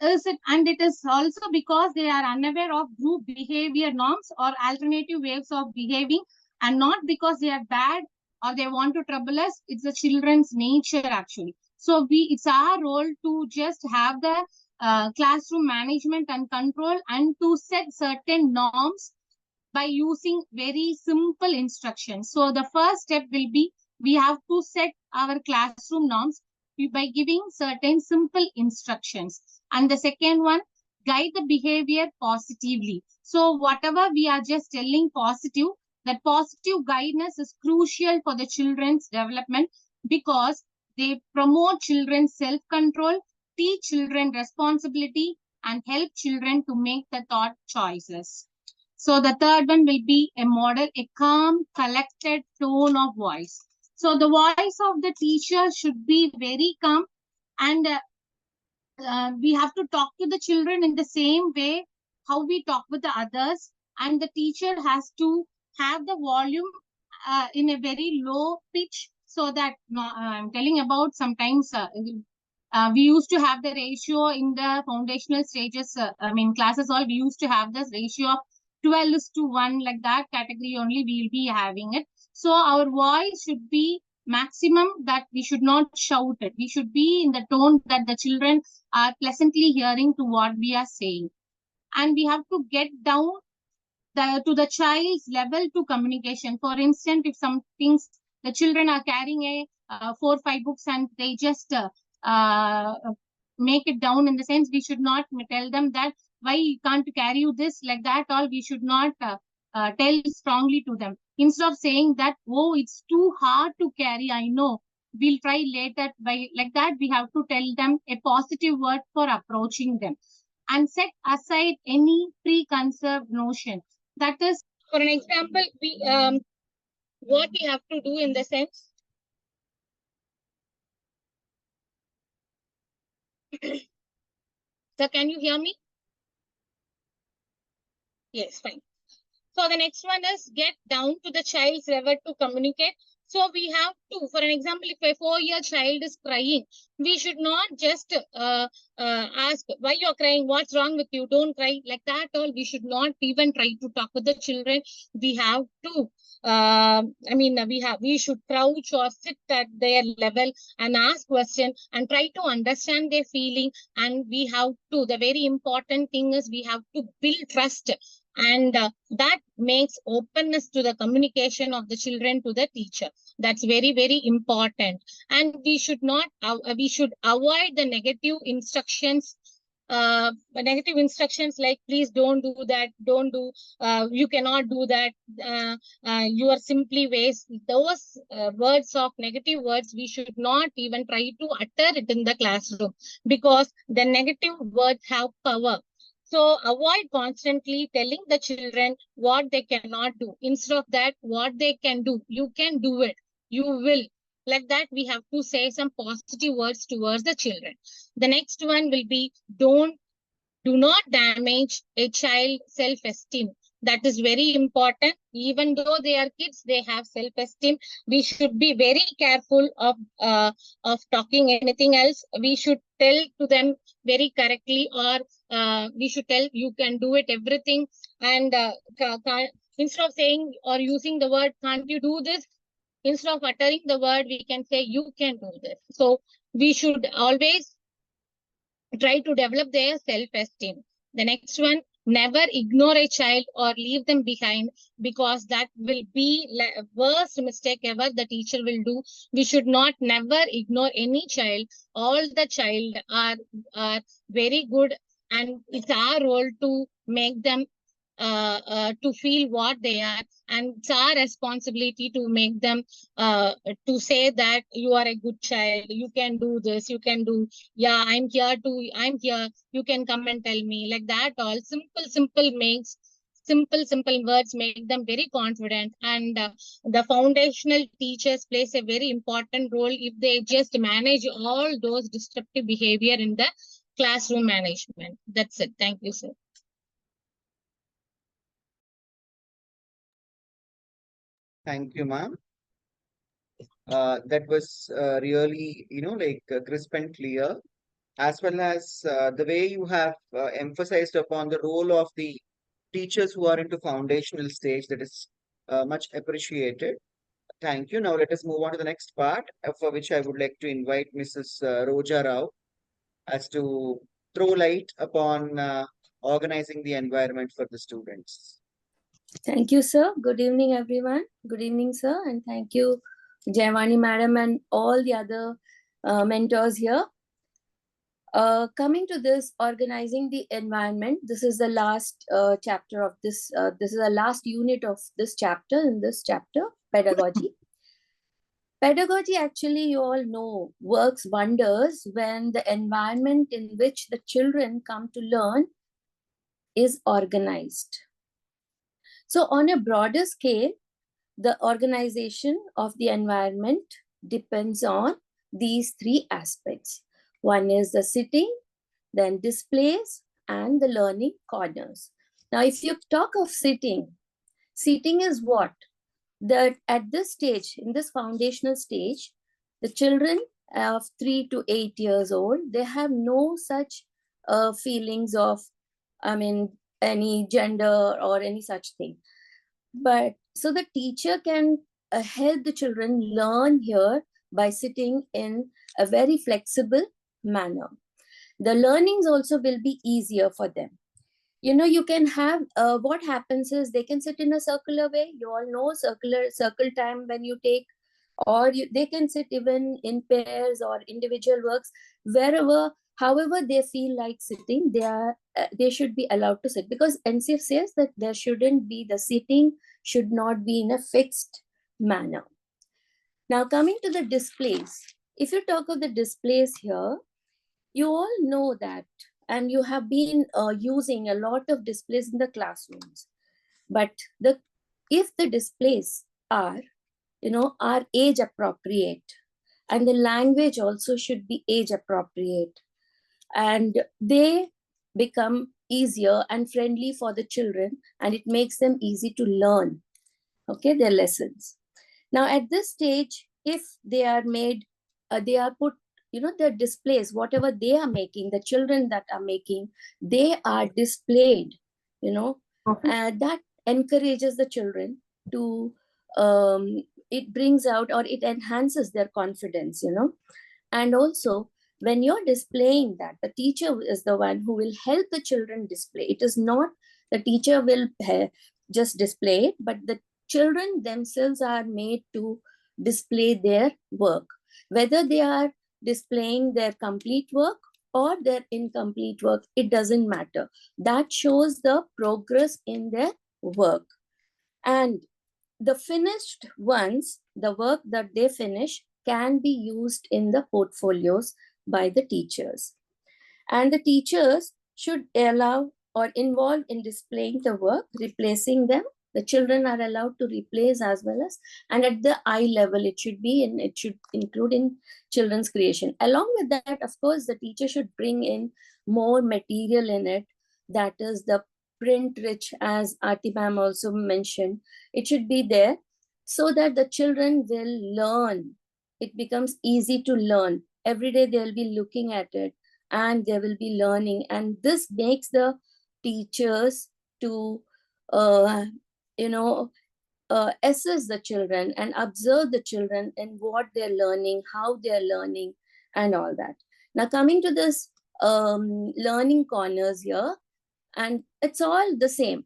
it is also because they are unaware of group behavior norms or alternative ways of behaving, and not because they are bad or they want to trouble us. It's the children's nature actually. So it's our role to just have the classroom management and control, and to set certain norms by using very simple instructions. So the first step will be, we have to set our classroom norms by giving certain simple instructions. And the second one, guide the behavior positively. So whatever we are just telling positive, that positive guidance is crucial for the children's development, because they promote children's self-control, teach children responsibility, and help children to make the thought choices. So the third one will be a model, a calm, collected tone of voice. So the voice of the teacher should be very calm, and we have to talk to the children in the same way how we talk with the others, and the teacher has to have the volume in a very low pitch, so that I'm telling about sometimes we used to have the ratio in the foundational stages, classes all, we used to have this ratio of 12:1, like that category only we will be having it. So our voice should be maximum, that we should not shout it. We should be in the tone that the children are pleasantly hearing to what we are saying. And we have to get down to the child's level to communication. For instance, if some things, the children are carrying a 4 or 5 books and they just make it down, in the sense, we should not tell them that why you can't carry you this, like that, or we should not tell strongly to them. Instead of saying that, oh, it's too hard to carry, I know, we'll try later, by like that, we have to tell them a positive word for approaching them, and set aside any preconceived notion. That is, for an example, we what we have to do in the sense. So can you hear me? Yes, fine. So the next one is get down to the child's level to communicate. So we have to, for an example, if a 4-year child is crying, we should not just ask, why you're crying, what's wrong with you, don't cry, like that all. We should not even try to talk with the children. We have to, we should crouch or sit at their level and ask questions and try to understand their feeling. And we have to, the very important thing is, we have to build trust. And that makes openness to the communication of the children to the teacher. That's very, very important. And we should not, we should avoid the negative instructions. Negative instructions like, please don't do that, don't do, you cannot do that, you are simply waste. Those words of negative words, we should not even try to utter it in the classroom, because the negative words have power. So avoid constantly telling the children what they cannot do. Instead of that, what they can do, you can do it, you will. Like that, we have to say some positive words towards the children. The next one will be, do not damage a child's self-esteem. That is very important. Even though they are kids, they have self-esteem. We should be very careful of talking anything else. We should tell to them very correctly, or we should tell, you can do it, everything. And instead of saying or using the word, can't you do this? Instead of uttering the word, we can say, you can do this. So we should always try to develop their self-esteem. The next one, never ignore a child or leave them behind, because that will be the worst mistake ever the teacher will do. We should not never ignore any child. All the child are very good, and it's our role to make them to feel what they are, and it's our responsibility to make them to say that you are a good child, you can do this, you can do, yeah, I'm here, you can come and tell me, like that. All simple words make them very confident. And the foundational teachers plays a very important role if they just manage all those disruptive behavior in the classroom management. That's it. Thank you, sir. Thank you, ma'am. That was really, crisp and clear, as well as the way you have emphasized upon the role of the teachers who are into foundational stage. That is much appreciated. Thank you. Now let us move on to the next part, for which I would like to invite Mrs. Roja Rao as to throw light upon organizing the environment for the students. Thank you, sir. Good evening, everyone. Good evening, sir. And thank you, Jayavani madam and all the other mentors here. Coming to this, organizing the environment, this is the last chapter of this. This is the last unit of this chapter in this chapter, pedagogy. Pedagogy, actually, you all know, works wonders when the environment in which the children come to learn is organized. So on a broader scale, the organization of the environment depends on these three aspects. One is the sitting, then displays, and the learning corners. Now, if you talk of sitting, sitting is what? That at this stage, in this foundational stage, the children of 3 to 8 years old, they have no such feelings of, any gender or any such thing. But so the teacher can help the children learn here by sitting in a very flexible manner. The learnings also will be easier for them. You can have, what happens is they can sit in a circular way. You all know circle time when you take, or they can sit even in pairs or individual works, however they feel like sitting, they should be allowed to sit, because NCF says that the sitting should not be in a fixed manner. Now, coming to the displays, if you talk of the displays here, you all know that, and you have been using a lot of displays in the classrooms. But if the displays are age appropriate, and the language also should be age appropriate, and they become easier and friendly for the children, and it makes them easy to learn, their lessons. Now, at this stage, if they are made, they are put, the displays, whatever they are making, the children that are making, they are displayed, that encourages the children to, it brings out, or it enhances their confidence, and also when you're displaying that, the teacher is the one who will help the children display. It is not the teacher will just display it, but the children themselves are made to display their work, whether they are displaying their complete work or their incomplete work, it doesn't matter. That shows the progress in their work. And the finished ones, the work that they finish, can be used in the portfolios by the teachers. And the teachers should allow or involve in displaying the work, replacing them. The children are allowed to replace as well as, and at the eye level, it should include in children's creation. Along with that, of course, the teacher should bring in more material in it. That is the print rich, as Aarti ma'am also mentioned. It should be there so that the children will learn. It becomes easy to learn. Every day they'll be looking at it and they will be learning. And this makes the teachers to, assess the children and observe the children and what they're learning, how they're learning, and all that. Now, coming to this learning corners here, and it's all the same.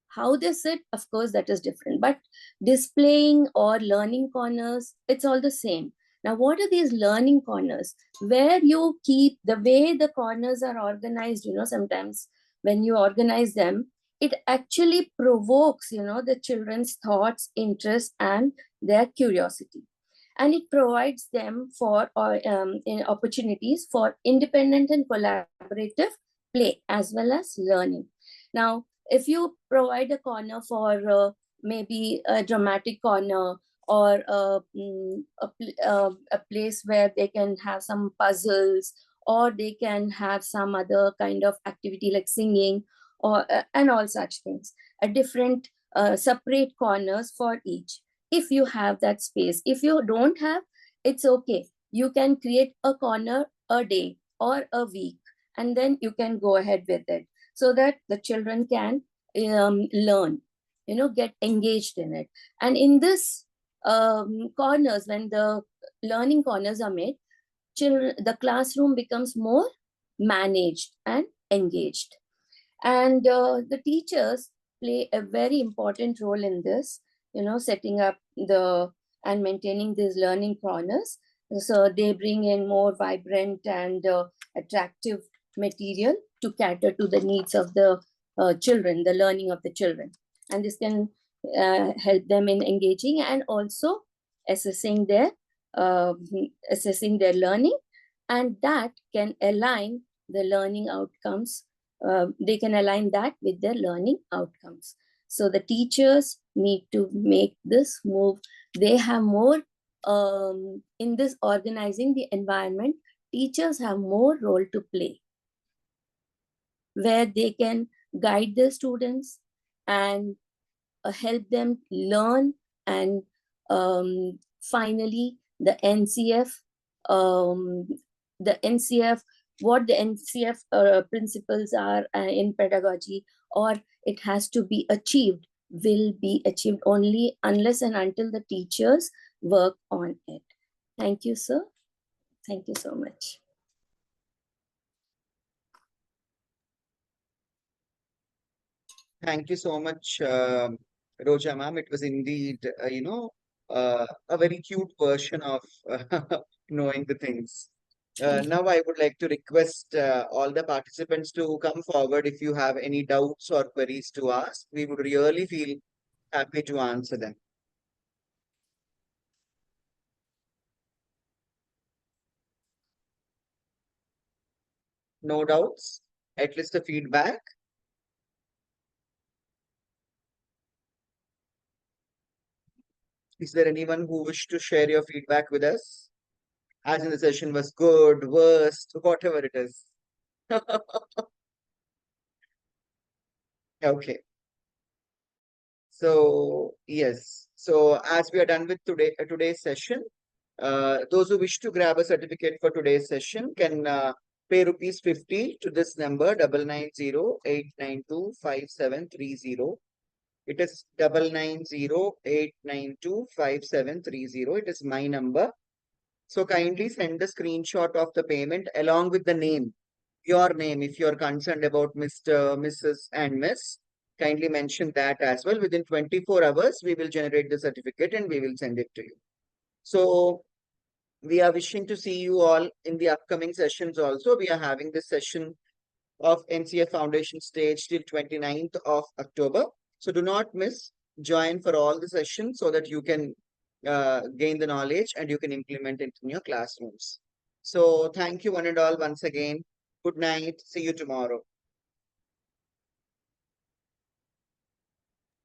How they sit, of course, that is different. But displaying or learning corners, it's all the same. Now, what are these learning corners? Where you keep, the way the corners are organized, sometimes when you organize them, it actually provokes, the children's thoughts, interests, and their curiosity. And it provides them for opportunities for independent and collaborative play as well as learning. Now, if you provide a corner for maybe a dramatic corner, or a place where they can have some puzzles, or they can have some other kind of activity like singing, or and all such things, a different separate corners for each. If you have that space, if you don't have, it's okay. You can create a corner a day or a week, and then you can go ahead with it so that the children can learn, get engaged in it. And in this corners, when the learning corners are made, the classroom becomes more managed and engaged. And the teachers play a very important role in this, setting up and maintaining these learning corners. So they bring in more vibrant and attractive material to cater to the needs of the children, the learning of the children. And this can help them in engaging and also assessing their learning, and that can align the learning outcomes. They can align that with their learning outcomes. So the teachers need to make this move. They have more in this organizing the environment. Teachers have more role to play, where they can guide the students and help them learn. And finally, the NCF, what the NCF principles are in pedagogy, or it has to be achieved, will be achieved only unless and until the teachers work on it. Thank you, sir. Thank you so much. Thank you so much, Roja ma'am. It was indeed, a very cute version of knowing the things. Now I would like to request all the participants to come forward if you have any doubts or queries to ask. We would really feel happy to answer them. No doubts, at least the feedback. Is there anyone who wish to share your feedback with us? As in the session was good, worst, whatever it is. Okay. So yes. So as we are done with today's session, those who wish to grab a certificate for today's session can pay ₹50 to this number 9908925730. It is 9908925730. It is my number. So kindly send a screenshot of the payment along with the name, your name. If you're concerned about Mr., Mrs. and Miss, kindly mention that as well. Within 24 hours, we will generate the certificate and we will send it to you. So we are wishing to see you all in the upcoming sessions also. We are having this session of NCF Foundation Stage till 29th of October. So do not miss, join for all the sessions so that you can gain the knowledge and you can implement it in your classrooms. So thank you one and all once again. Good night. See you tomorrow.